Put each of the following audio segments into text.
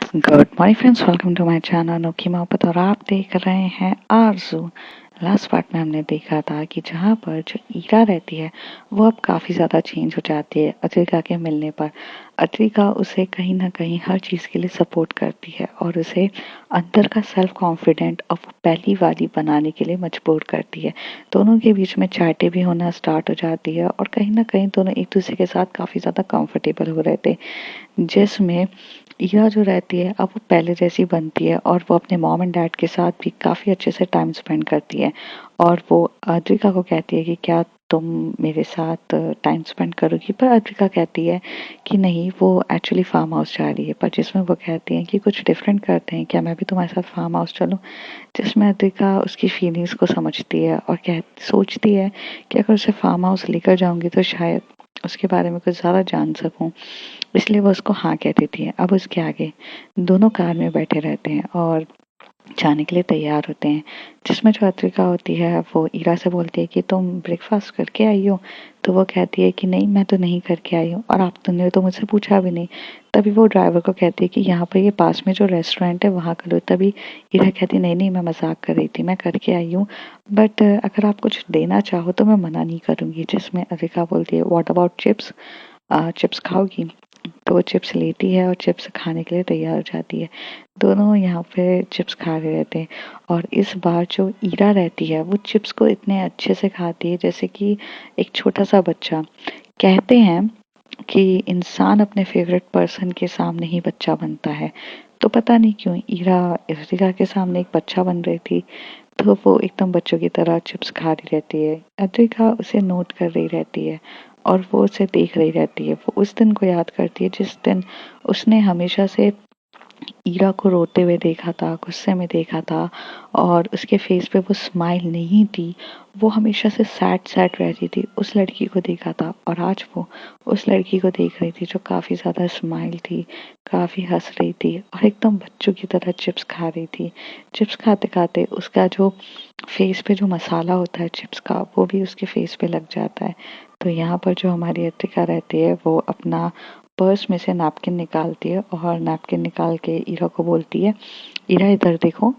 Good morning friends, welcome to my channel अनोखी मोहब्बत। और आप देख रहे हैं आरज़ू। लास्ट पार्ट में हमने देखा था कि जहाँ पर जो ईरा रहती है वो अब काफ़ी ज़्यादा चेंज हो जाती है अद्विका के मिलने पर। अद्विका उसे कहीं ना कहीं हर चीज़ के लिए सपोर्ट करती है और उसे अंदर का सेल्फ कॉन्फिडेंट अब पहली वाली बनाने के लिए मजबूर करती है। दोनों के बीच में चैटें भी होना स्टार्ट हो जाती है और कहीं ना कहीं दोनों एक दूसरे के साथ काफ़ी ज़्यादा कंफर्टेबल हो रहे थे, जिसमें ईरा जो रहती है अब वो पहले जैसी बनती है और वो अपने मॉम एंड डैड के साथ भी काफ़ी अच्छे से टाइम स्पेंड करती है। और वो अद्विका को कहती है कि क्या तुम मेरे साथ टाइम स्पेंड करोगी, पर अद्विका कहती है कि नहीं, वो एक्चुअली फार्म हाउस जा रही है। पर जिसमें वो कहती हैं कि कुछ डिफरेंट करते हैं, क्या मैं भी तुम्हारे साथ फार्म हाउस चलूँ। जिसमें अद्विका उसकी फीलिंग्स को समझती है और सोचती है कि अगर उसे फार्म हाउस लेकर जाऊंगी तो शायद उसके बारे में कुछ ज़्यादा जान सकूं, इसलिए वो उसको हाँ कह देती है। अब उसके आगे दोनों कार में बैठे रहते हैं और जाने के लिए तैयार होते हैं, जिसमें जो अद्विका होती है वो ईरा से बोलती है कि तुम ब्रेकफास्ट करके आई हो। तो वो कहती है कि नहीं, मैं तो नहीं करके आई हूँ और आप तुमने तो मुझसे पूछा भी नहीं। तभी वो ड्राइवर को कहती है कि यहाँ पर ये पास में जो रेस्टोरेंट है वहाँ कर लो। तभी ईरा कहती नहीं नहीं, मैं मजाक कर रही थी, मैं करके आई हूँ, बट अगर आप कुछ देना चाहो तो मैं मना नहीं करूँगी। जिसमें अद्विका बोलती है व्हाट अबाउट चिप्स, चिप्स खाओगी। तो वो चिप्स लेती है और चिप्स खाने के लिए तैयार हो जाती है। दोनों यहाँ पे चिप्स खा रहे रहते हैं और इस बार जो ईरा रहती है वो चिप्स को इतने अच्छे से खाती है जैसे कि एक छोटा सा बच्चा। कहते हैं कि इंसान अपने फेवरेट पर्सन के सामने ही बच्चा बनता है। तो पता नहीं क्यों ईरा इर्तिका के सामने एक बच्चा बन रही थी, तो वो एकदम बच्चों की तरह चिप्स खा रही रहती है। अद्विका उसे नोट कर रही रहती है और वो उसे देख रही रहती है। वो उस दिन को याद करती है जिस दिन उसने हमेशा से ईरा को रोते हुए देखा था, गुस्से में देखा था और उसके फेस पे वो स्माइल नहीं थी। वो हमेशा से सैड सैड रहती थी। उस लड़की को देखा था और आज वो उस लड़की को देख रही थी जो काफ़ी ज़्यादा स्माइल थी, काफ़ी हंस रही थी और एकदम बच्चों की तरह चिप्स खा रही थी। चिप्स खाते खाते उसका जो फेस पे जो मसाला होता है चिप्स का, वो भी उसके फेस पे लग जाता है। तो यहाँ पर जो हमारी अद्विका रहती है वो अपना पर्स में से नैपकिन निकालती है और नैपकिन निकाल के ईरा को बोलती है, ईरा इधर देखो।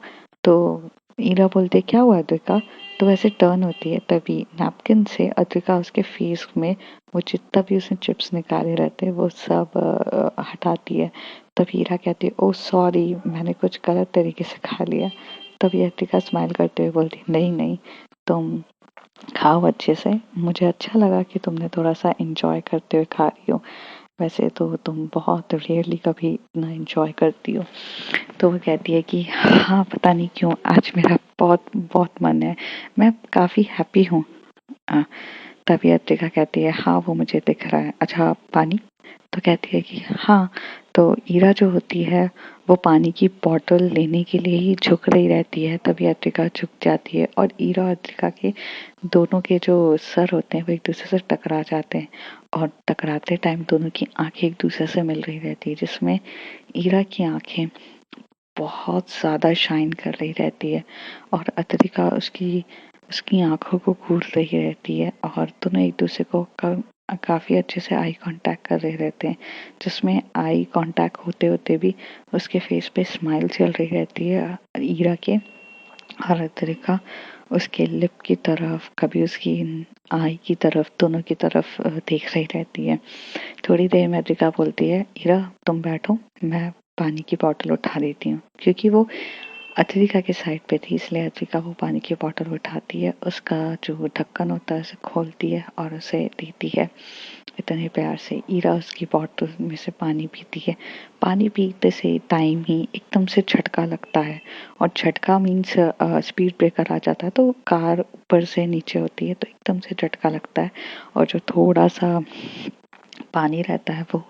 तो ईरा बोलती है क्या हुआ अद्विका। तो वैसे टर्न होती है, तभी नैपकिन से अद्विका उसके फेस में वो जितना भी उसने चिप्स निकाले रहते हैं वो सब हटाती है। तभी ईरा कहती है ओ सॉरी, मैंने कुछ गलत तरीके से खा लिया। तभी अद्विका स्माइल करते हुए बोलती नहीं नहीं, तुम खाओ अच्छे से। मुझे अच्छा लगा कि तुमने थोड़ा सा इंजॉय करते हुए खा रही हो, वैसे तो तुम बहुत रेयरली कभी इतना एंजॉय करती हो। तो वो कहती है कि हाँ, पता नहीं क्यों आज मेरा बहुत बहुत मन है, मैं काफ़ी हैप्पी हूँ। आ, तभी अद्विका कहती है हाँ वो मुझे दिख रहा है, अच्छा पानी। तो कहती है कि हाँ। तो ईरा जो होती है वो पानी की बॉटल लेने के लिए ही झुक रही रहती है, तभी अद्विका झुक जाती है और ईरा और अद्विका के दोनों के जो सर होते हैं वो एक दूसरे से टकरा जाते हैं और टकराते टाइम दोनों की आंखें एक दूसरे से मिल रही रहती है, जिसमें ईरा की आंखें बहुत ज़्यादा शाइन कर रही रहती है और अद्विका उसकी उसकी आंखों को घूर रही रहती है और दोनों एक दूसरे को काफ़ी अच्छे से आई कांटेक्ट कर रहे रहते हैं, जिसमें आई कांटेक्ट होते होते भी उसके फेस पे स्माइल चल रही रहती है ईरा के। और अद्विका उसके लिप की तरफ, कभी उसकी आई की तरफ, दोनों की तरफ देख रही रहती है। थोड़ी देर में अद्विका बोलती है ईरा तुम बैठो, मैं पानी की बोतल उठा देती हूँ। क्योंकि वो अद्विका के साइड पे थी इसलिए अद्विका वो पानी की बोतल उठाती है, उसका जो ढक्कन होता है उसे खोलती है और उसे देती है इतने प्यार से। ईरा उसकी बोतल में से पानी पीती है। पानी पीते से टाइम ही एकदम से झटका लगता है और झटका मीन्स स्पीड ब्रेकर आ जाता है, तो कार ऊपर से नीचे होती है तो एकदम से झटका लगता है और जो थोड़ा सा पानी रहता है वो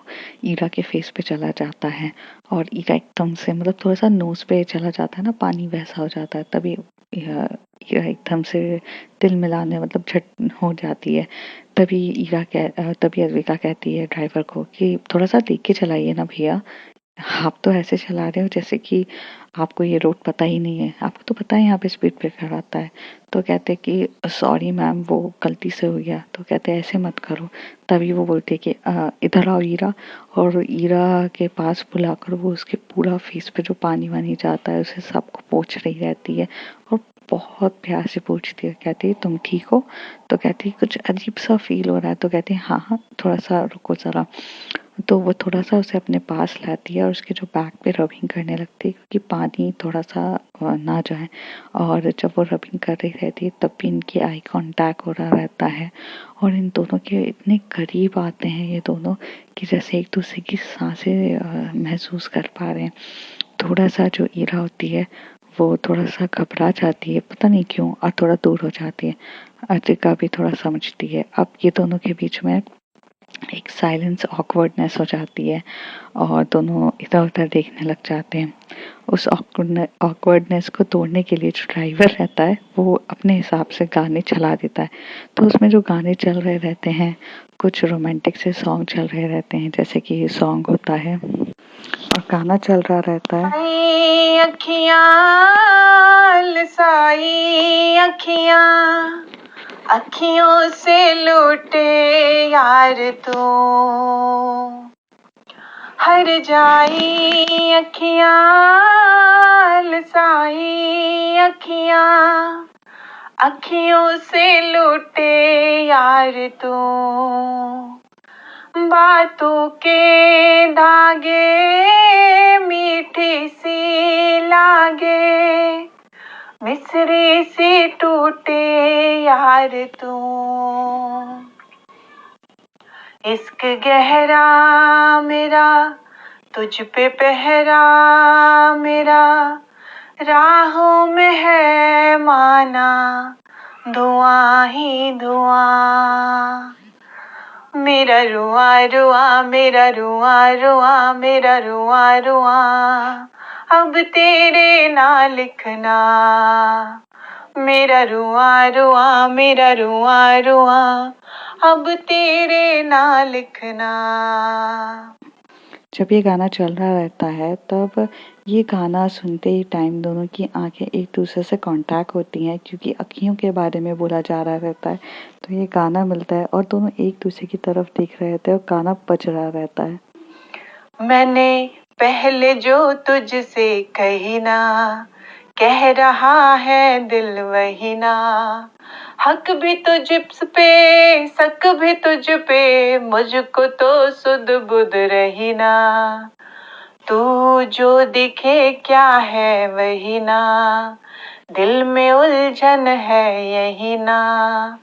ईरा के फेस पे चला जाता है और ईरा एकदम से मतलब थोड़ा सा नोज पे चला जाता है ना पानी, वैसा हो जाता है। तभी ईरा एकदम से दिल मिलाने मतलब झट हो जाती है। तभी अद्विका कहती है ड्राइवर को कि थोड़ा सा देख के चलाइए ना भैया, आप तो ऐसे चला रहे हो जैसे कि आपको ये रोड पता ही नहीं है, आपको तो पता है यहाँ पे स्पीड ब्रेकर आता है। तो कहते कि सॉरी मैम, वो गलती से हो गया। तो कहते ऐसे मत करो। तभी वो बोलती है कि इधर आओ ईरा। और ईरा के पास बुलाकर वो उसके पूरा फेस पे जो पानी वानी जाता है उसे सबको पोंछ रही रहती है, और बहुत प्यार से पूछती है। कहती है तुम ठीक हो? तो कहती है कुछ अजीब सा फील हो रहा है। तो कहती है हाँ हाँ, थोड़ा सा रुको ज़रा। तो वो थोड़ा-सा उसे अपने पास लाती है और उसके जो बैक पे रबिंग करने लगती है, क्योंकि पानी थोड़ा-सा ना जाए। और जब वो रबिंग कर रही रहती है तब भी इनकी आई कॉन्टैक्ट हो रहा रहता है, और इन दोनों के इतने करीब आते हैं ये दोनों कि जैसे एक दूसरे की साँसें महसूस कर पा रहे हैं। थोड़ा-सा जो ईरा होती है वो थोड़ा-सा घबरा जाती है, पता नहीं क्यों, और थोड़ा दूर हो जाती है। अद्रिका भी थोड़ा समझती है। अब ये दोनों के बीच में एक साइलेंस ऑकवर्डनेस हो जाती है और दोनों इधर उधर देखने लग जाते हैं। उस ऑकवर्डनेस को तोड़ने के लिए जो ड्राइवर रहता है वो अपने हिसाब से गाने चला देता है। तो उसमें जो गाने चल रहे रहते हैं, कुछ रोमांटिक से सॉन्ग चल रहे रहते हैं, जैसे कि ये सॉन्ग होता है और गाना चल रहा रहता है। अखियां लसाई अखियां, अखियों से लूटे यार तू, हर जाई अखियां लसाई अखियां, अखियों से लूटे यार तू, बातों के धागे मीठी सी लागे, मिसरी सी टूटे यार तू, इश्क गहरा मेरा तुझ पे पहरा मेरा, राहों में है माना धुआं ही धुआं, मेरा रुआ रुआ मेरा रुआ रुआ मेरा रुआ रुआ, अब तेरे ना लिखना, मेरा रुआ रुआ मेरा रुआ रुआ, अब तेरे ना लिखना। जब ये गाना चल रहा रहता है तब ये गाना सुनते ही टाइम दोनों की आंखें एक दूसरे से कांटेक्ट होती हैं, क्योंकि अखियों के बारे में बोला जा रहा रहता है। तो ये गाना मिलता है और दोनों एक दूसरे की तरफ देख रहे होते हैं और गाना बज रहा रहता है। मैंने पहले जो तुझसे कही ना, कह रहा है दिल वही ना, हक भी तुझ पे शक भी तुझ पे, मुझको तो सुध बुध रही ना, तू जो दिखे क्या है वही ना, दिल में उलझन है यही ना,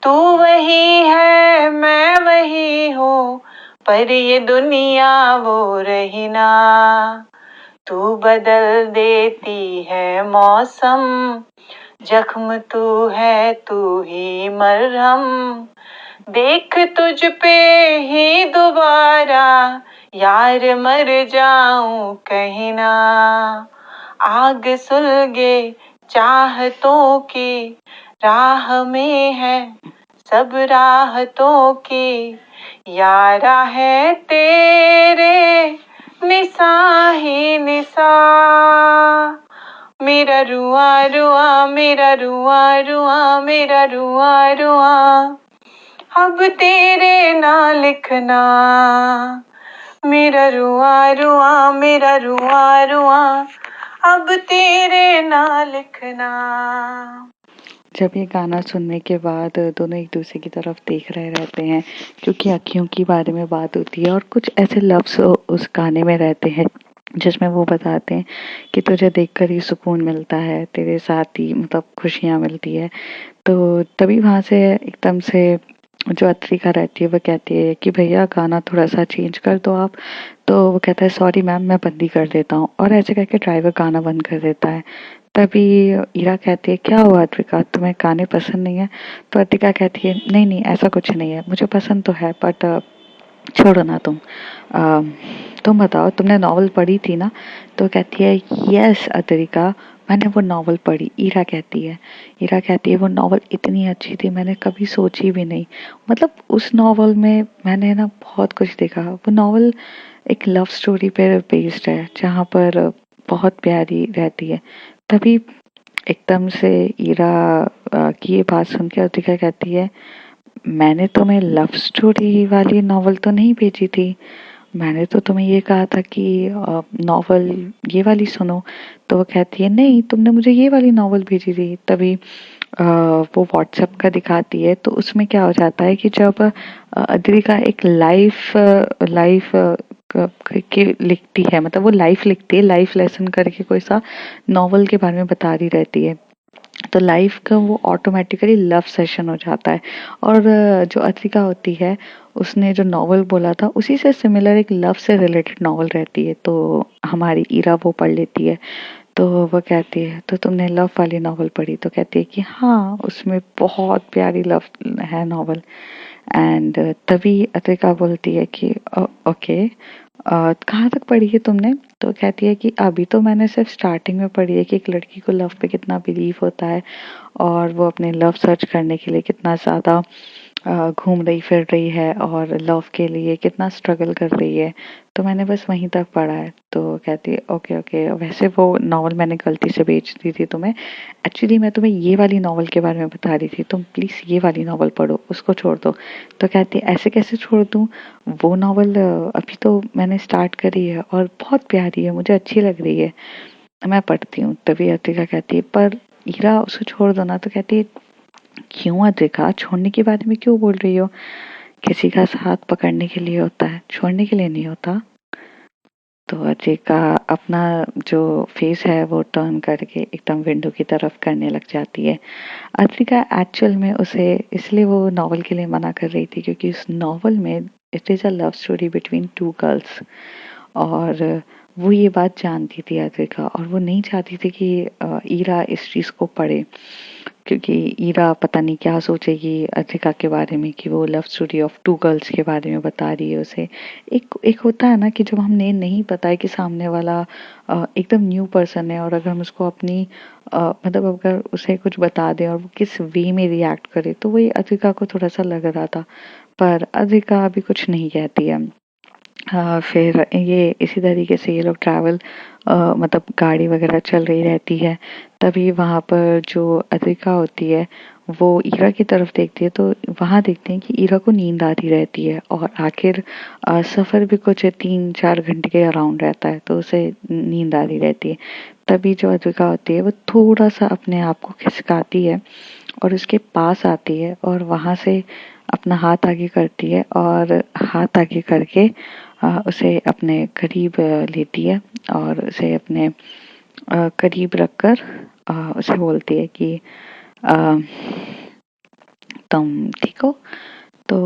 तू वही है मैं वही हूँ, पर ये दुनिया वो रही ना, तू बदल देती है मौसम, जख्म तू है तू ही मरहम, देख तुझ पे ही दोबारा यार मर जाऊं कहीं ना, आग सुलगे चाहतों की राह में है सब राहतों की, यारा है तेरे निशा ही निशा, मेरा रुआ रुआ मेरा रुआ रुआ मेरा रुआ रुआ, अब तेरे ना लिखना, मेरा रुआ रुआ मेरा रुआ रुआ, अब तेरे ना लिखना। जब ये गाना सुनने के बाद दोनों एक दूसरे की तरफ देख रहे रहते हैं, क्योंकि अखियों की बारे में बात होती है और कुछ ऐसे लफ्ज़ उस गाने में रहते हैं जिसमें वो बताते हैं कि तुझे देखकर ही सुकून मिलता है, तेरे साथ ही मतलब खुशियाँ मिलती है। तो तभी वहाँ से एकदम से जो अत्रिका रहती है वो कहती है कि भैया गाना थोड़ा सा चेंज कर दो आप। तो वो कहता है सॉरी मैम, मैं बंद ही कर देता हूँ, और ऐसे करके ड्राइवर गाना बंद कर देता है। तभी ईरा कहती है क्या हुआ अत्रिका, तुम्हें गाने पसंद नहीं है? तो अत्रिका कहती है नहीं नहीं, ऐसा कुछ नहीं है, मुझे पसंद तो है बट छोड़ो ना तुम। तुम बताओ, तुमने नॉवल पढ़ी थी ना? तो कहती है यस अत्रिका, मैंने वो नॉवल पढ़ी। ईरा कहती है वो नॉवल इतनी अच्छी थी, मैंने कभी सोची भी नहीं। मतलब उस नॉवल में मैंने ना बहुत कुछ देखा। वो नॉवल एक लव स्टोरी पे बेस्ड है, जहाँ पर बहुत प्यारी रहती है। तभी एकदम से ईरा की ये बात सुन के अतिका कहती है, मैंने तुम्हें लव स्टोरी वाली नॉवल तो नहीं भेजी थी, मैंने तो तुम्हें ये कहा था कि नॉवल ये वाली सुनो। तो वो कहती है नहीं, तुमने मुझे ये वाली नॉवल भेजी थी। तभी वो व्हाट्सएप का दिखाती है, तो उसमें क्या हो जाता है कि जब अद्रिका एक लाइफ के लिखती है, मतलब वो लाइफ लिखती है, लाइफ लेसन करके कोई सा नॉवल के बारे में बता रही रहती है। तो लाइफ का वो ऑटोमेटिकली लव सेशन हो जाता है। और जो अथिका होती है, उसने जो नॉवल बोला था उसी से सिमिलर एक लव से रिलेटेड नॉवल रहती है, तो हमारी ईरा वो पढ़ लेती है। तो वो कहती है तो तुमने लव वाली नॉवल पढ़ी? तो कहती है कि हाँ, उसमें बहुत प्यारी लव है नॉवल। एंड तभी अतिका बोलती है कि ओके, कहाँ तक पढ़ी है तुमने? तो कहती है कि अभी तो मैंने सिर्फ स्टार्टिंग में पढ़ी है कि एक लड़की को लव पे कितना बिलीव होता है और वो अपने लव सर्च करने के लिए कितना ज़्यादा घूम रही फिर रही है और लव के लिए कितना स्ट्रगल कर रही है। तो मैंने बस वहीं तक पढ़ा है। तो कहती है ओके ओके, वैसे वो नॉवल मैंने गलती से बेच दी थी तुम्हें। एक्चुअली मैं तुम्हें ये वाली नॉवल के बारे में बता रही थी, तुम प्लीज़ ये वाली नॉवल पढ़ो, उसको छोड़ दो। तो कहती है ऐसे कैसे छोड़ दूँ, वो नॉवल अभी तो मैंने स्टार्ट करी है और बहुत प्यारी है, मुझे अच्छी लग रही है, मैं पढ़ती हूँ। तभी अतिका कहती है पर ईरा उसको छोड़ दो ना। तो कहती है क्यों अतिका, छोड़ने के बारे में क्यों बोल रही हो? किसी का साथ पकड़ने के लिए होता है, छोड़ने के लिए नहीं होता। तो अतिका अपना जो फेस है वो टर्न करके एकदम विंडो की तरफ करने लग जाती है। अतिका एक्चुअल में उसे इसलिए वो नॉवल के लिए मना कर रही थी क्योंकि उस नॉवल में it is a love story between two girls. और वो ये बात जानती थी अद्विका, और वो नहीं चाहती थी कि ईरा इस चीज़ को पढ़े, क्योंकि ईरा पता नहीं क्या सोचेगी अद्विका के बारे में कि वो love story of two girls के बारे में बता रही है उसे। एक एक होता है ना कि जब हमने नहीं पता है कि सामने वाला एकदम न्यू पर्सन है और अगर हम उसको अपनी मतलब अगर उसे कुछ बता दें और वो किस वे में रिएक्ट करे, तो वही अद्विका को थोड़ा सा लग रहा था। पर अद्विका अभी कुछ नहीं कहती है। फिर ये इसी तरीके से ये लोग ट्रैवल मतलब गाड़ी वगैरह चल रही रहती है। तभी वहाँ पर जो अद्विका होती है वो ईरा की तरफ देखती है, तो वहाँ देखते हैं कि ईरा को नींद आती रहती है और आखिर सफ़र भी कुछ 3-4 घंटे के अराउंड रहता है, तो उसे नींद आ रही रहती है। तभी जो अद्विका होती है वो थोड़ा सा अपने आप को खिसकाती है और उसके पास आती है और वहाँ से अपना हाथ आगे करती है और हाथ आगे करके उसे अपने करीब लेती है और उसे अपने करीब रखकर उसे बोलती है कि अ, तुम ठीक हो? तो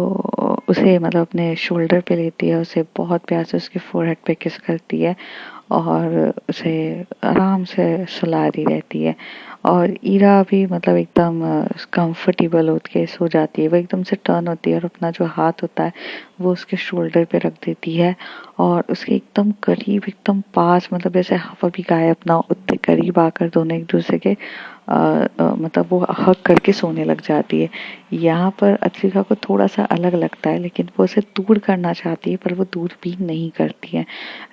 उसे मतलब अपने शोल्डर पे लेती है, उसे बहुत प्यार से उसके फोरहेड पे किस करती है और उसे आराम से सुला रही रहती है। और ईरा भी मतलब एकदम कंफर्टेबल होके के सो जाती है। वो एकदम से टर्न होती है और अपना जो हाथ होता है वो उसके शोल्डर पे रख देती है और उसके एकदम करीब, एकदम पास, मतलब जैसे हवा भी गायब ना हो उतने करीब आकर दोनों एक दूसरे के मतलब वो हग करके सोने लग जाती है। यहाँ पर अद्विका को थोड़ा सा अलग लगता है, लेकिन वो उसे दूर करना चाहती है पर वो दूर भी नहीं करती है।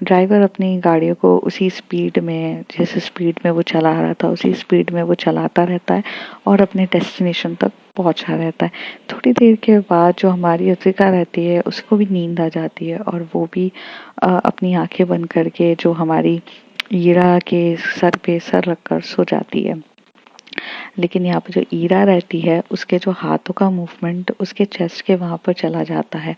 ड्राइवर अपनी गाड़ियों को उसी स्पीड में, जिस स्पीड में वो चला रहा था उसी स्पीड में वो चलाता रहता है और अपने डेस्टिनेशन तक पहुंचा रहता है। थोड़ी देर के बाद जो हमारी अद्विका रहती है उसको भी नींद आ जाती है और वो भी अपनी आंखें बंद करके जो हमारी ईरा के सर पे सर रखकर सो जाती है। लेकिन यहाँ पे जो ईरा रहती है उसके जो हाथों का मूवमेंट उसके चेस्ट के वहाँ पर चला जाता है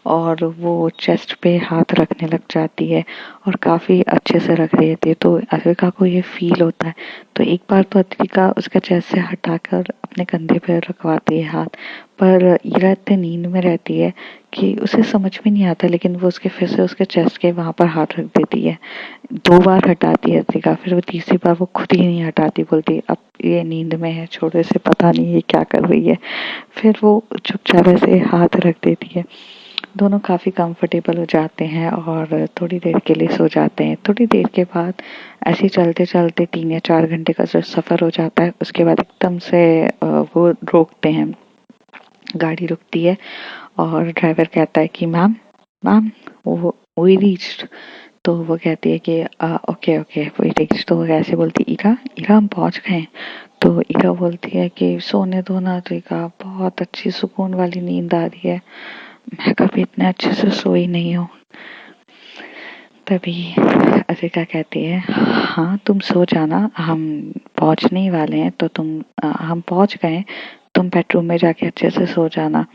और वो चेस्ट पे हाथ रखने लग जाती है और काफ़ी अच्छे से रख रही थी। तो अद्विका को ये फील होता है। तो एक बार तो अद्विका उसका चेस्ट से हटाकर अपने कंधे पर रखवाती है हाथ, पर ईरा इतने नींद में रहती है कि उसे समझ में नहीं आता, लेकिन वो उसके फिर से उसके चेस्ट के वहाँ पर हाथ रख देती है। 2 बार हटाती है अद्विका, फिर वो तीसरी बार वो खुद ही नहीं हटाती, बोलती अब ये नींद में है, छोड़ो इसे, पता नहीं ये क्या कर रही है। फिर वो चुपचाप ऐसे हाथ रख देती है। दोनों काफ़ी कंफर्टेबल हो जाते हैं और थोड़ी देर के लिए सो जाते हैं। थोड़ी देर के बाद ऐसे ही चलते-चलते 3 या 4 घंटे का जो सफ़र हो जाता है, उसके बाद एकदम से वो रोकते हैं, गाड़ी रुकती है और ड्राइवर कहता है कि मैम मैम वो वी रीच्ड। तो वो कहती है कि ओके ओके वी रीच्ड। तो वो ऐसे बोलती है, इरा इरा हम पहुंच गए हैं। तो इरा बोलती है कि सोने दो ना अद्रिका, बहुत अच्छी सुकून वाली नींद आ रही है, मैं कभी इतने अच्छे से सोई नहीं हूँ। तभी अद्रिका कहती है, हाँ तुम सो जाना, हम पहुंचने ही वाले हैं, तो हम पहुंच गए हैं, तुम बेडरूम में जाके अच्छे से सो जाना।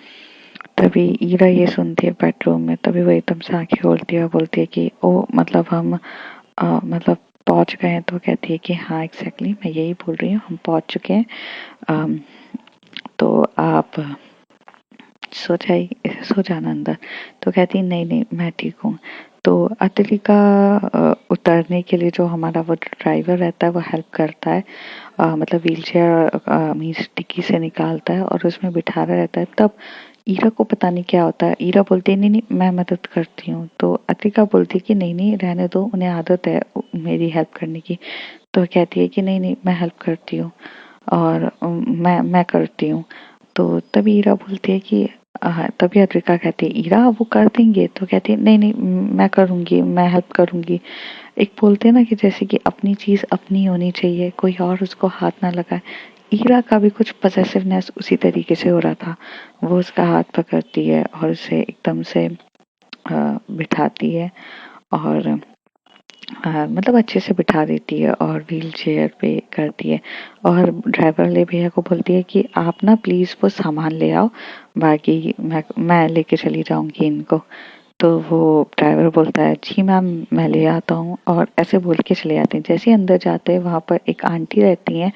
तभी ईरा ये सुनती है बेडरूम में, तभी वो एकदम से आंखें खोलती है और बोलती है कि ओ मतलब हम मतलब पहुंच गए हैं। तो कहती है कि हाँ एग्जैक्टली मैं यही बोल रही हूँ, हम पहुंच चुके हैं। अम, तो आप सो जाना अंदर। तो कहती है नहीं नहीं मैं ठीक हूँ। तो अतरी का उतरने के लिए जो हमारा वो ड्राइवर रहता है वो हेल्प करता है, मतलब व्हील चेयर मीन्स डिक्की से निकालता है और उसमें बिठा रहा रहता है। तब ईरा को पता नहीं क्या होता है, ईरा बोलती है नहीं नहीं मैं मदद करती हूँ। तो अतिका बोलती है कि नहीं नहीं रहने दो, उन्हें आदत है मेरी हेल्प करने की। तो कहती है कि नहीं नहीं मैं हेल्प करती हूँ और मैं करती हूँ। तो तभी ईरा बोलती है कि तभी अद्रिका कहती है ईरा वो कर देंगे। तो कहती है नहीं नहीं मैं करूँगी, मैं हेल्प करूँगी। एक बोलते हैं ना कि जैसे कि अपनी चीज़ अपनी होनी चाहिए, कोई और उसको हाथ ना लगाए। ईरा का भी कुछ पजेसिवनेस उसी तरीके से हो रहा था। वो उसका हाथ पकड़ती है और उसे एकदम से बिठाती है और मतलब अच्छे से बिठा देती है और व्हील चेयर पे करती है और ड्राइवर वाले भैया को बोलती है कि आप ना प्लीज़ वो सामान ले आओ, बाकी मैं लेके चली जाऊंगी इनको। तो वो ड्राइवर बोलता है जी मैम मैं ले आता हूँ और ऐसे बोल के चले जाते हैं। जैसे ही अंदर जाते हैं वहाँ पर एक आंटी रहती हैं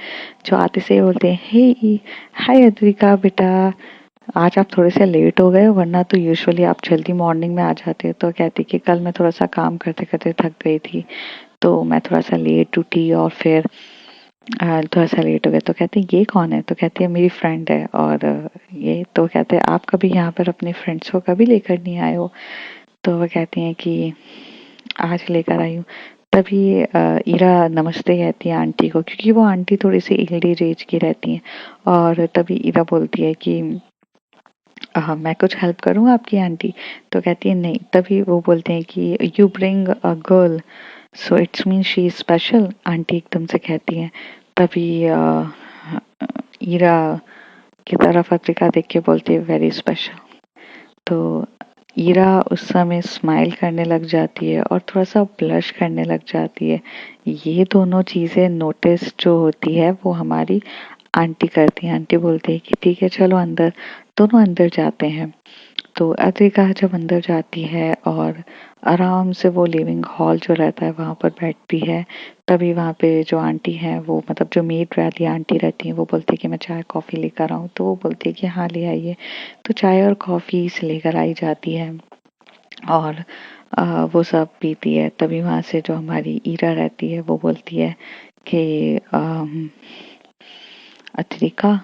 जो आते से बोलते हैं हे हाय अद्विका बेटा, आज आप थोड़े से लेट हो गए, वरना तो यूजुअली आप जल्दी मॉर्निंग में आ जाते। तो कहती कि कल मैं थोड़ा सा काम करते करते थक गई थी, तो मैं थोड़ा सा लेट उठी और फिर थोड़ा सा लेट हो गया। तो कहती है ये कौन है? तो कहती है मेरी फ्रेंड है। और ये तो कहते हैं आप कभी यहाँ पर अपने फ्रेंड्स को कभी लेकर नहीं आए हो? तो वो कहती हैं कि आज लेकर आई हूँ। तभी ईरा नमस्ते कहती है आंटी को, क्योंकि वो आंटी थोड़ी सी एल्डेज एज की रहती हैं। और तभी ईरा बोलती है कि मैं कुछ हेल्प करूँ आपकी आंटी? तो कहती है नहीं। तभी वो बोलते हैं कि you bring a girl so it's mean she is special, aunty एकदम से कहती हैं। तभी ईरा की तरफ अफ्रीका देख के बोलती है वेरी स्पेशल। तो ईरा उस समय स्माइल करने लग जाती है और थोड़ा सा ब्लश करने लग जाती है। ये दोनों चीजें नोटिस जो होती है वो हमारी आंटी करती हैं। आंटी बोलती है कि ठीक है चलो अंदर। दोनों अंदर जाते हैं। तो अद्विका जब अंदर जाती है और आराम से वो लिविंग हॉल जो रहता है वहां पर बैठती है, तभी वहां पे जो आंटी है वो मतलब जो मेड वाली आंटी रहती है वो बोलती है कि मैं चाय कॉफी लेकर आऊँ। तो वो बोलती है कि हाँ ले आइए। तो चाय और कॉफी से लेकर आई जाती है और वो सब पीती है। तभी वहां से जो हमारी ईरा रहती है वो बोलती है कि अद्विका।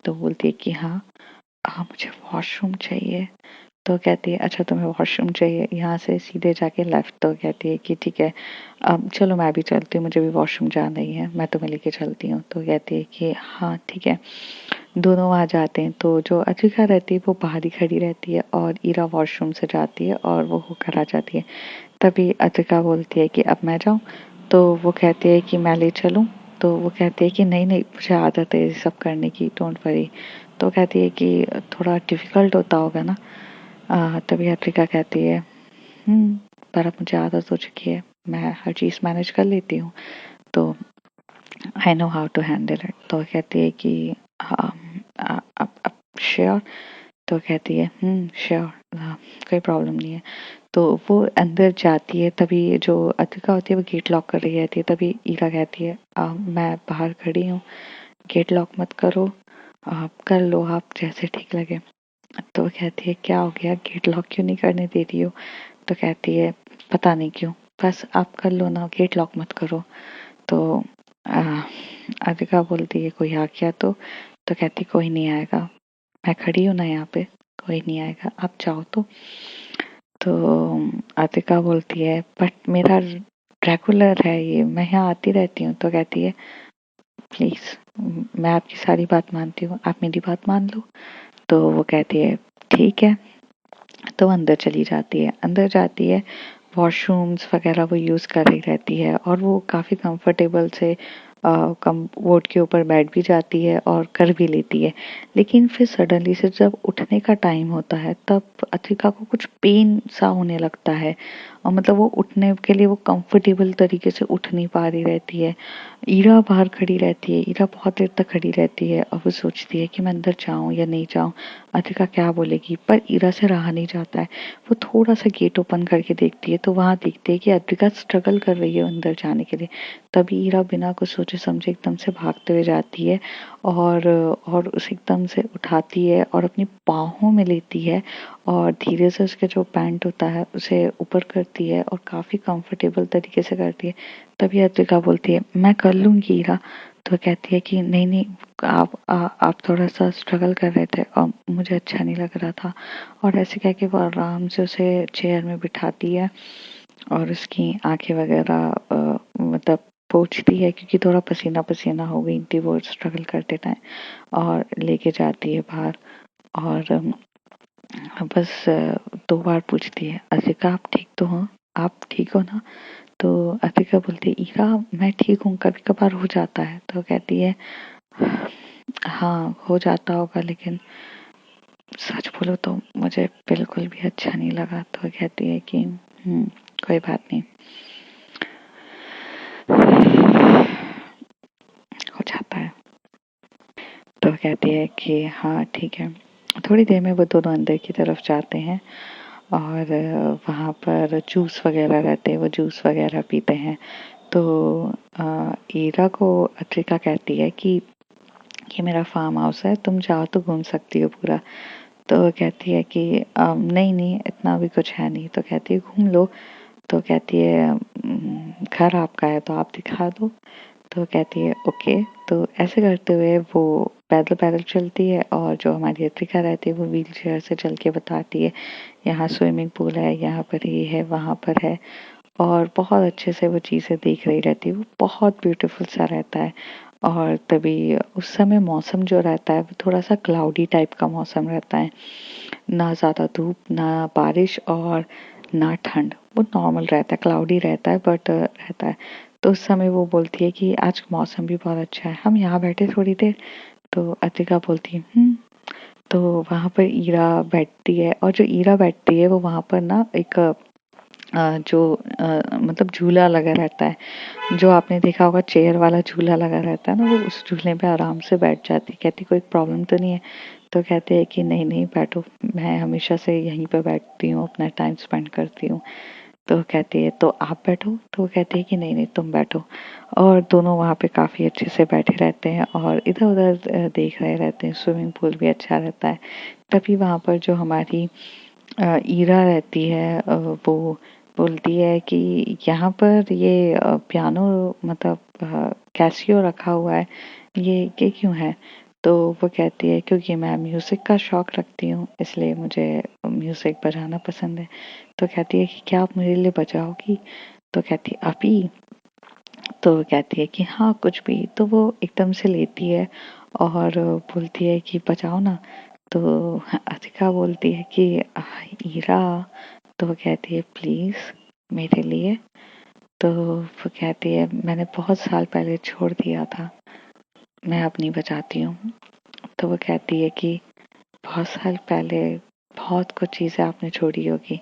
तो बोलती है कि हाँ मुझे वॉशरूम चाहिए। तो कहती है अच्छा तुम्हें वॉशरूम चाहिए, यहाँ से सीधे जाके लेफ्ट। तो कहती है कि ठीक है चलो मैं भी चलती हूँ, मुझे भी वॉशरूम जाना ही है, मैं तुम्हें लेके चलती हूँ। तो कहती है कि हाँ ठीक है। दोनों वहाँ जाते हैं। तो जो अचिका रहती है वो बाहर ही खड़ी रहती है और ईरा वॉशरूम से जाती है और वो होकर आ जाती है। तभी अचिका बोलती है कि अब मैं जाऊँ? तो वो कहती है कि मैं ले चलूँ? तो वो कहती है कि नहीं नहीं मुझे आदत है ये सब करने की, डोंट वरी। तो कहती है कि थोड़ा डिफिकल्ट होता होगा ना? तभी अफ्रीका कहती है पर अब मुझे आदत हो चुकी है, मैं हर चीज़ मैनेज कर लेती हूँ, तो I know how to handle it. तो कहती है कि अब श्योर? तो कहती है श्योर, कोई प्रॉब्लम नहीं है। तो वो अंदर जाती है। तभी जो अतिका होती है वो गेट लॉक कर रही रहती है। तभी ईरा कहती है मैं बाहर खड़ी हूँ, गेट लॉक मत करो, आप कर लो आप जैसे ठीक लगे। तो वो कहती है क्या हो गया, गेट लॉक क्यों नहीं करने दे रही हो? तो कहती है पता नहीं क्यों, बस आप कर लो ना, गेट लॉक मत करो। तो अविका बोलती है कोई आ गया तो कहती कोई नहीं आएगा, मैं खड़ी हूँ ना यहाँ पे, कोई नहीं आएगा, आप जाओ तो अतिका बोलती है बट मेरा रेगुलर है ये, मैं यहाँ आती रहती हूँ। तो कहती है प्लीज, मैं आपकी सारी बात मानती हूँ, आप मेरी बात मान लो। तो वो कहती है ठीक है। तो अंदर चली जाती है, अंदर जाती है, वॉशरूम्स वगैरह वो यूज़ कर रही रहती है और वो काफ़ी कंफर्टेबल से कमोड के ऊपर बैठ भी जाती है और कर भी लेती है। लेकिन फिर सडनली से जब उठने का टाइम होता है तब अथिका को कुछ पेन सा होने लगता है और मतलब वो उठने के लिए वो कंफर्टेबल तरीके से उठ नहीं पा रही रहती है। ईरा बाहर खड़ी रहती है, ईरा बहुत देर तक खड़ी रहती है और वो सोचती है कि मैं अंदर जाऊं या नहीं जाऊं, अथिका क्या बोलेगी, पर ईरा से रहा नहीं जाता है। वो थोड़ा सा गेट ओपन करके देखती है तो वहां देखती है कि अद्विका स्ट्रगल कर रही है अंदर जाने के लिए। तभी ईरा बिना कुछ सोचे समझे एकदम से भागते हुए जाती है और उसे एकदम से उठाती है और अपनी बाहों में लेती है और धीरे से उसके जो पैंट होता है उसे ऊपर करती है और काफी कंफर्टेबल तरीके से करती है। तभी अद्विका बोलती है मैं कर लूंगी ईरा। तो कहती है कि नहीं नहीं, आप थोड़ा सा स्ट्रगल कर रहे थे और मुझे अच्छा नहीं लग रहा था। और ऐसे कह के वो आराम से उसे चेयर में बिठाती है और उसकी आंखें वगैरह मतलब पोंछती है क्योंकि थोड़ा पसीना पसीना हो गई थी वो स्ट्रगल करते टाइम, और लेके जाती है बाहर। और बस 2 बार पूछती है असिका आप ठीक तो हो, आप ठीक हो ना। तो अतिका बोलती है ईरा मैं ठीक हूँ, कभी कभार हो जाता है। तो कहती है हाँ हो जाता होगा, लेकिन सच बोलो तो मुझे बिल्कुल भी अच्छा नहीं लगा। तो कहती है कि कोई बात नहीं, हो जाता है। तो कहती है कि हाँ ठीक है। थोड़ी देर में वो दोनों अंदर की तरफ जाते हैं और वहाँ पर जूस वगैरह रहते हैं, वो जूस वगैरह पीते हैं। तो ईरा को अत्रिका कहती है कि ये मेरा फार्म हाउस है, तुम जाओ तो घूम सकती हो पूरा। तो वो कहती है कि नहीं नहीं इतना भी कुछ है नहीं। तो कहती है घूम लो। तो कहती है घर आपका है तो आप दिखा दो। तो कहती है ओके। तो ऐसे करते हुए वो पैदल पैदल चलती है और जो हमारी यात्रिका रहती है वो व्हील चेयर से चल के बताती है यहाँ स्विमिंग पूल है, यहाँ पर ये है, वहाँ पर है, और बहुत अच्छे से वो चीज़ें देख रही रहती है। वो बहुत ब्यूटीफुल सा रहता है। और तभी उस समय मौसम जो रहता है वो थोड़ा सा क्लाउडी टाइप का मौसम रहता है, ना ज़्यादा धूप ना बारिश और ना ठंड, वो नॉर्मल रहता है, क्लाउडी रहता है बट रहता है। तो उस समय वो बोलती है कि आज मौसम भी बहुत अच्छा है, हम यहाँ बैठे थोड़ी देर। तो अतिका बोलती है तो वहां पर ईरा बैठती है और जो ईरा बैठती है वो वहां पर ना एक जो मतलब झूला लगा रहता है, जो आपने देखा होगा चेयर वाला झूला लगा रहता है ना, वो उस झूले पे आराम से बैठ जाती है। कहती कोई प्रॉब्लम तो नहीं है। तो कहते हैं कि नहीं नहीं बैठो, मैं हमेशा से यहीं पर बैठती हूँ, अपना टाइम स्पेंड करती हूँ। तो कहती है तो आप बैठो। तो वो कहती है कि नहीं नहीं तुम बैठो। और दोनों वहाँ पे काफी अच्छे से बैठे रहते हैं और इधर उधर देख रहे रहते हैं। स्विमिंग पूल भी अच्छा रहता है। तभी वहाँ पर जो हमारी ईरा रहती है वो बोलती है कि यहाँ पर ये पियानो मतलब कैसियो रखा हुआ है, ये क्यों है। तो वो कहती है क्योंकि मैं म्यूजिक का शौक रखती हूँ इसलिए मुझे म्यूजिक बजाना पसंद है। तो कहती है कि क्या आप मेरे लिए बजाओगी। तो कहती है अभी। तो वो कहती है कि हाँ कुछ भी। तो वो एकदम से लेती है और बोलती है कि बजाओ ना। तो अथिका बोलती है कि ईरा। तो वो कहती है प्लीज मेरे लिए। तो वो कहती है मैंने बहुत साल पहले छोड़ दिया था, मैं अब नहीं बजाती हूँ। तो वो कहती है कि बहुत साल पहले बहुत कुछ चीजें आपने छोड़ी होगी,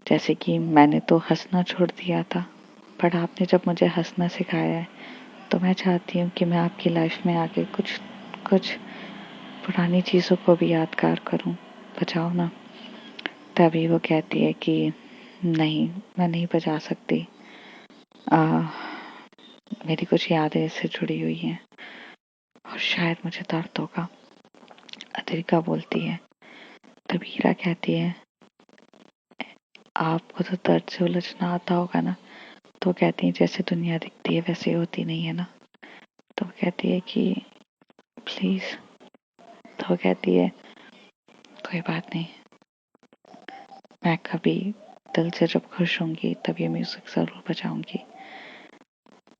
जैसे कि मैंने तो हंसना छोड़ दिया था, पर आपने जब मुझे हंसना सिखाया है तो मैं चाहती हूँ कि मैं आपकी लाइफ में आके कुछ कुछ पुरानी चीज़ों को भी यादगार करूँ, बजाओ ना। तभी वो कहती है कि नहीं मैं नहीं बजा सकती, आ, मेरी कुछ यादें इससे जुड़ी हुई हैं और शायद मुझे दर्द होगा। अद्रिका बोलती है। तभी हीरा कहती है आपको तो दर्द से उलझना आता होगा ना। तो कहती है जैसे दुनिया दिखती है वैसे होती नहीं है ना। तो कहती है कि प्लीज। तो कहती है कोई बात नहीं, मैं कभी दिल से जब खुश होंगी तब ये म्यूजिक जरूर बजाऊंगी।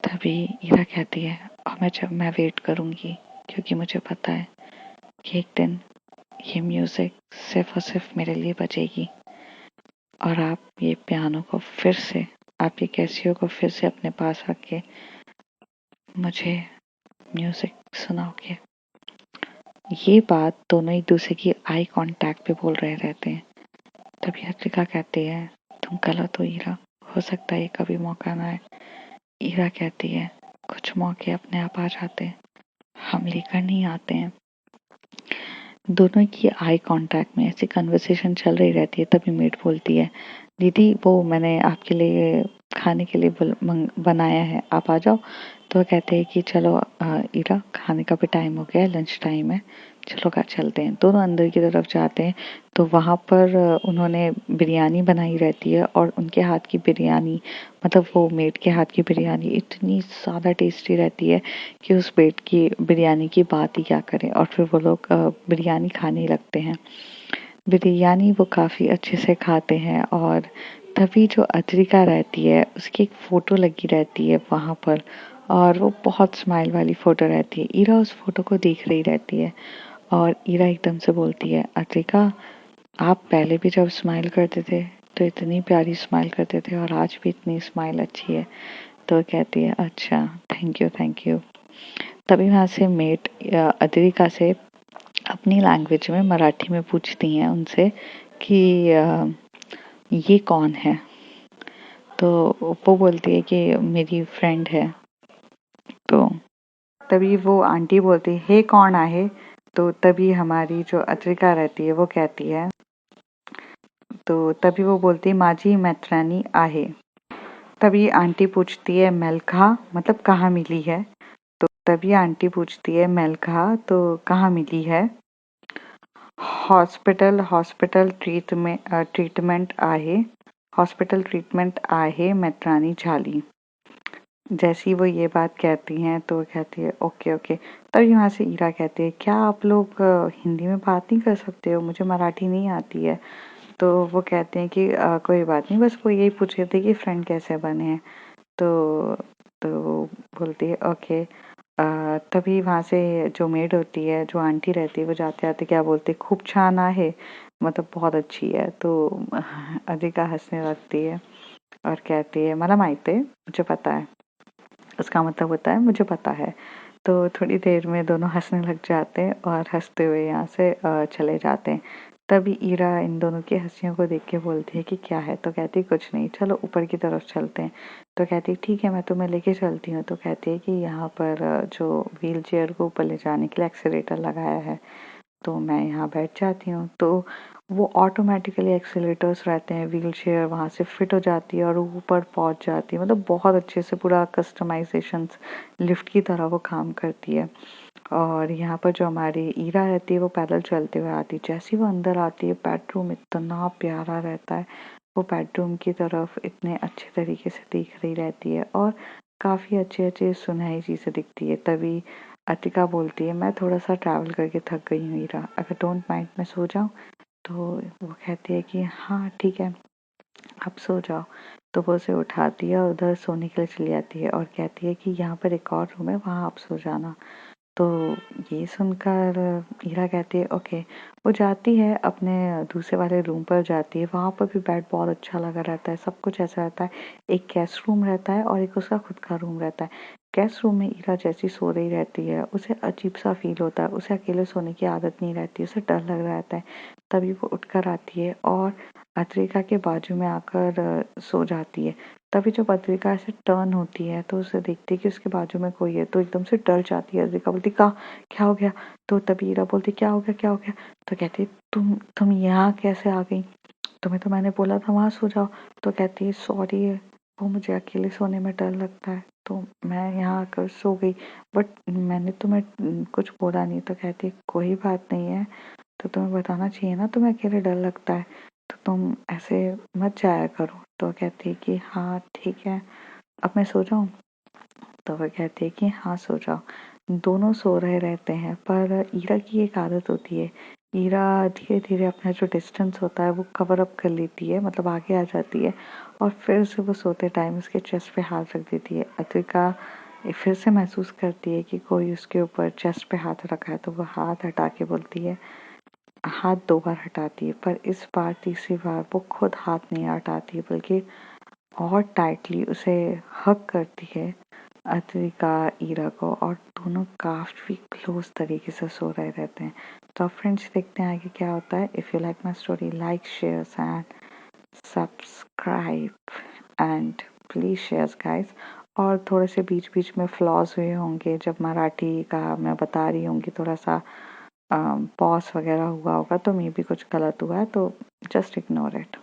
तभी ईरा कहती है, और मैं वेट करूंगी, क्योंकि मुझे पता है कि एक दिन ये म्यूजिक सिर्फ और सिर्फ मेरे लिए बजेगी और आप ये पियानो को फिर से, आप ये कैसियो को फिर से अपने पास रख के मुझे म्यूजिक सुनाओगे। ये बात दोनों एक दूसरे की आई कांटेक्ट पे बोल रहे रहते हैं। तभी अर्चिका कहती है, तुम गलत हो ईरा, हो सकता है ये कभी मौका ना आए। ईरा कहती है, कुछ मौके अपने आप आ जाते हैं, हम लेकर नहीं आते हैं। दोनों की आई कांटेक्ट में ऐसी कन्वर्सेशन चल रही रहती है। तभी मेड बोलती है, दीदी वो मैंने आपके लिए खाने के लिए बनाया है, आप आ जाओ। तो कहते हैं कि चलो ईरा, खाने का भी टाइम हो गया है, लंच टाइम है, चलो का चलते हैं। दोनों अंदर की तरफ जाते हैं तो वहाँ पर उन्होंने बिरयानी बनाई रहती है और उनके हाथ की बिरयानी, मतलब वो मेड के हाथ की बिरयानी इतनी ज़्यादा टेस्टी रहती है कि उस मेड की बिरयानी की बात ही क्या करें। और फिर वो लोग बिरयानी खाने लगते हैं। बिरयानी वो काफ़ी अच्छे से खाते हैं और तभी जो अद्रिका रहती है उसकी एक फ़ोटो लगी रहती है वहाँ पर, और वो बहुत स्माइल वाली फ़ोटो रहती है। ईरा उस फ़ोटो को देख रही रहती है और ईरा एकदम से बोलती है, अद्रिका आप पहले भी जब स्माइल करते थे तो इतनी प्यारी स्माइल करते थे और आज भी इतनी स्माइल अच्छी है। तो कहती है, अच्छा थैंक यू थैंक यू। तभी वहाँ से मेट अद्रिका से अपनी लैंग्वेज में, मराठी में पूछती हैं उनसे कि ये कौन है। तो वो बोलती है कि मेरी फ्रेंड है। तो तभी वो आंटी बोलती है, हे कौन आहे। तो तभी हमारी जो अद्रिका रहती है वो कहती है, तो तभी वो बोलती है, माझी मैत्रानी आहे। तभी आंटी पूछती है, मेलखा मतलब कहाँ मिली है। तो तभी आंटी पूछती है, मेलखा तो कहाँ मिली है। हॉस्पिटल हॉस्पिटल ट्रीटमेंट आहे, हॉस्पिटल ट्रीटमेंट आहे मैत्रानी झाली। जैसी वो ये बात कहती हैं तो कहती है, ओके ओके। तब यहाँ से ईरा कहती है, क्या आप लोग हिंदी में बात नहीं कर सकते हो, मुझे मराठी नहीं आती है। तो वो कहते हैं कि कोई बात नहीं, बस वो यही पूछ रहे थे कि फ्रेंड कैसे बने हैं। तो वो बोलती है ओके। तभी वहाँ से जो मेड होती है, जो आंटी रहती है, वो जाते आते क्या बोलती है, खूब छान आहे, मतलब बहुत अच्छी है। तो अधिका हंसने लगती है और कहती है, मला माहिती है, मुझे पता है। उसका मतलब होता है मुझे पता है। तो थोड़ी देर में दोनों हंसने लग जाते हैं और हंसते हुए यहाँ से चले जाते हैं। तभी ईरा इन दोनों की हंसियों को देख के बोलती है कि क्या है। तो कहती है कुछ नहीं, चलो ऊपर की तरफ चलते हैं। तो कहती है ठीक है, मैं तुम्हें लेके चलती हूँ। तो कहती है कि यहाँ पर जो व्हील चेयर को ऊपर ले जाने के लिए एक्सीलेटर लगाया है, तो मैं यहाँ बैठ जाती हूँ। तो वो ऑटोमेटिकली एक्सीलेटर्स रहते हैं, व्हील चेयर वहाँ से फिट हो जाती है और ऊपर पहुँच जाती है। मतलब बहुत अच्छे से पूरा कस्टमाइजेशंस लिफ्ट की तरह वो काम करती है। और यहाँ पर जो हमारी ईरा रहती है वो पैदल चलते हुए आती है। जैसे ही वो अंदर आती है, बेडरूम इतना प्यारा रहता है। वो बेडरूम की तरफ इतने अच्छे तरीके से देख रही रहती है और काफ़ी अच्छे अच्छे सुनहरी चीज़ें दिखती है। तभी अतिका बोलती है, मैं थोड़ा सा ट्रैवल करके थक गई हूँ ईरा, अगर डोंट माइंड मैं सो जाऊँ। तो वो कहती है कि हाँ ठीक है, आप सो जाओ। तो वो उसे उठाती है और उधर सोने के लिए चली जाती है और कहती है कि यहाँ पर एक और रूम है, वहाँ आप सो जाना। तो ये सुनकर हीरा कहती है ओके। वो जाती है अपने दूसरे वाले रूम पर जाती है, वहाँ पर भी बेड बहुत अच्छा लगा रहता है, सब कुछ ऐसा रहता है। एक गेस्ट रूम रहता है और एक उसका खुद का रूम रहता है। गेस्ट रूम में हीरा जैसी सो रही रहती है, उसे अजीब सा फील होता है, उसे अकेले सोने की आदत नहीं रहती, उसे डर लग रहा रहता है। तभी वो उठकर आती है और अद्रिका के बाजू में आकर सो जाती है। तभी जब अद्रिका ऐसे टर्न होती है तो उसे देखती है कि उसके बाजू में कोई है, तो एकदम से डर जाती है। अद्रिका बोलती, का क्या हो गया। तो तभी हीरा बोलती, क्या हो गया क्या हो गया। तो कहती है, तुम यहाँ कैसे आ गई, तुम्हें तो मैंने बोला था वहां सो जाओ। तो कहती है सॉरी, वो मुझे अकेले सोने में डर लगता है, तो मैं यहाँ आकर सो गई, बट मैंने तुम्हें कुछ बोला नहीं। तो कहती है कोई बात नहीं है, तो तुम्हें बताना चाहिए ना, तुम्हें अकेले डर लगता है, तो तुम ऐसे मत जाया करो। तो कहती है कि हाँ ठीक है, अब मैं सो जाऊँ। तो वह कहती है कि हाँ सो जाओ। दोनों सो रहे रहते हैं, पर ईरा की एक आदत होती है ईरा धीरे-धीरे अपना जो डिस्टेंस होता है वो कवर अप कर लेती है, मतलब आगे आ जाती है और फिर से वो सोते टाइम उसके चेस्ट पे हाथ रख देती है। अद्विका फिर से महसूस करती है कि कोई उसके ऊपर चेस्ट पे हाथ रखा है, तो वो हाथ हटा के बोलती है, हाथ 2 बार हटाती है, पर इस बार तीसरी बार वो खुद हाथ नहीं हटाती बल्कि और टाइटली उसे हग करती है अद्विका ईरा को, और दोनों काफ़ी क्लोज तरीके से सो रहे रहते हैं। तो अब फ्रेंड्स देखते हैं आगे क्या होता है। If you like my story, like shares and subscribe and please shares guys. और थोड़े से बीच बीच में फ्लॉज हुए होंगे, जब मराठी का मैं बता रही होंगी थोड़ा सा पॉज वगैरह हुआ होगा, तो मे बी कुछ गलत हुआ है, तो जस्ट इग्नोर इट।